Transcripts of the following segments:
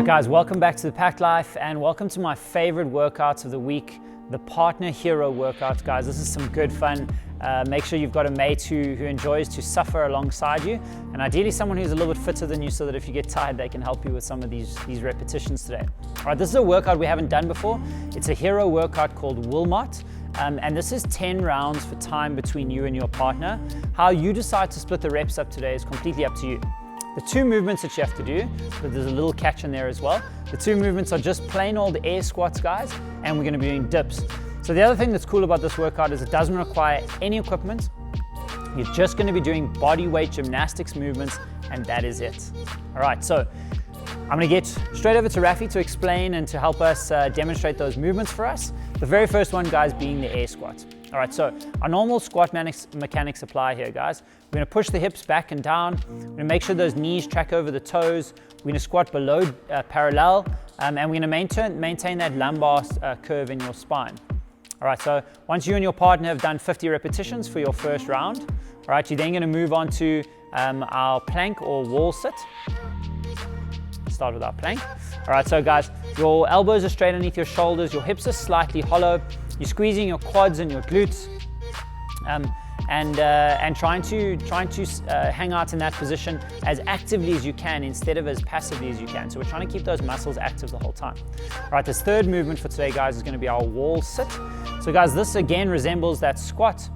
Alright guys, welcome back to the Packed Life and welcome to my favorite workouts of the week, the Partner Hero workouts. Guys, this is some good fun. Make sure you've got a mate who enjoys to suffer alongside you, and ideally someone who's a little bit fitter than you so that if you get tired they can help you with some of these repetitions today. Alright, this is a workout we haven't done before. It's a hero workout called Wilmot. And this is 10 rounds for time between you and your partner. How you decide to split the reps up today is completely up to you. The two movements that you have to do, but there's a little catch in there as well. The two movements are just plain old air squats, guys, and we're gonna be doing dips. So the other thing that's cool about this workout is it doesn't require any equipment. You're just gonna be doing body weight gymnastics movements, and that is it. All right, so I'm gonna get straight over to Rafi to explain and to help us demonstrate those movements for us. The very first one, guys, being the air squat. All right, so our normal squat mechanics apply here, guys. We're gonna push the hips back and down. We're gonna make sure those knees track over the toes. We're gonna squat below parallel, and we're gonna maintain that lumbar curve in your spine. All right, so once you and your partner have done 50 repetitions for your first round, all right, you're then gonna move on to our plank or wall sit. Start with our plank. All right, so guys, your elbows are straight underneath your shoulders, your hips are slightly hollow, you're squeezing your quads and your glutes, and trying to hang out in that position as actively as you can instead of as passively as you can. So we're trying to keep those muscles active the whole time. All right, this third movement for today, guys, is going to be our wall sit. So guys, this again resembles that squat.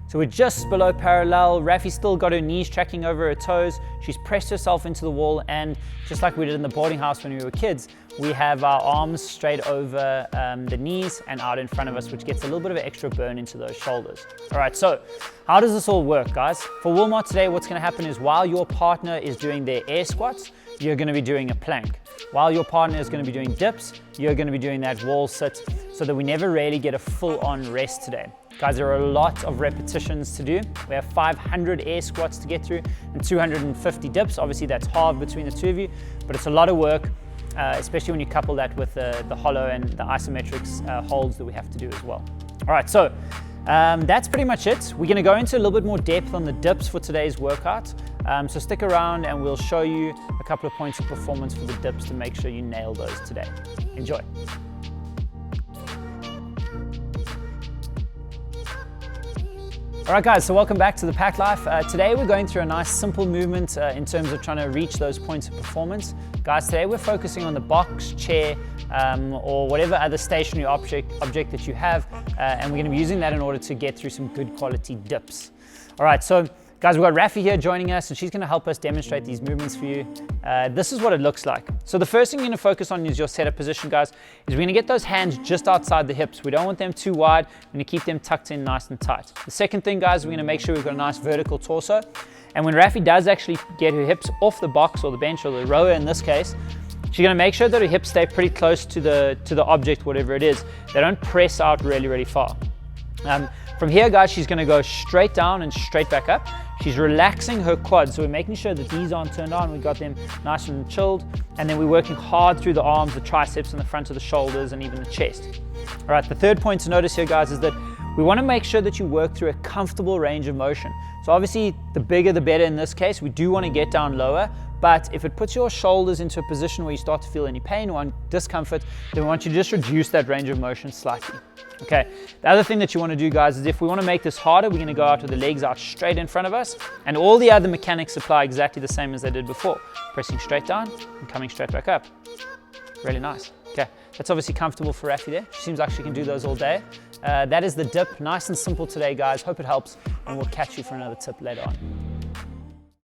So we're just below parallel. Rafi's still got her knees tracking over her toes. She's pressed herself into the wall, and just like we did in the boarding house when we were kids, we have our arms straight over the knees and out in front of us, which gets a little bit of an extra burn into those shoulders. All right, so how does this all work, guys? For Wilmot today, what's gonna happen is while your partner is doing their air squats, you're gonna be doing a plank. While your partner is gonna be doing dips, you're gonna be doing that wall sit, so that we never really get a full-on rest today. Guys, there are a lot of repetitions to do. We have 500 air squats to get through and 250 dips. Obviously, that's half between the two of you, but it's a lot of work, especially when you couple that with the hollow and the isometrics holds that we have to do as well. All right, so that's pretty much it. We're gonna go into a little bit more depth on the dips for today's workout. So stick around and we'll show you a couple of points of performance for the dips to make sure you nail those today. Enjoy. All right, guys, so welcome back to the Packed Life. Today we're going through a nice simple movement in terms of trying to reach those points of performance. Guys, today we're focusing on the box, chair, or whatever other stationary object that you have, and we're gonna be using that in order to get through some good quality dips. All right, so guys, we've got Rafi here joining us, and she's gonna help us demonstrate these movements for you. This is what it looks like. So the first thing you're gonna focus on is your setup position, guys, is we're gonna get those hands just outside the hips. We don't want them too wide. We're gonna keep them tucked in nice and tight. The second thing, guys, we're gonna make sure we've got a nice vertical torso. And when Rafi does actually get her hips off the box or the bench or the rower in this case, she's gonna make sure that her hips stay pretty close to the object, whatever it is. They don't press out really, really far. From here, guys, she's gonna go straight down and straight back up. She's relaxing her quads, so we're making sure that these aren't turned on. We've got them nice and chilled, and then we're working hard through the arms, the triceps, and the front of the shoulders, and even the chest. All right, the third point to notice here, guys, is that we want to make sure that you work through a comfortable range of motion. So obviously, the bigger the better in this case. We do want to get down lower, but if it puts your shoulders into a position where you start to feel any pain or discomfort, then we want you to just reduce that range of motion slightly. Okay, the other thing that you want to do, guys, is if we want to make this harder, we're going to go out with the legs out straight in front of us, and all the other mechanics apply exactly the same as they did before. Pressing straight down and coming straight back up. Really nice. Okay, that's obviously comfortable for Rafi there. She seems like she can do those all day. That is the dip. Nice and simple today, guys. Hope it helps, and we'll catch you for another tip later on.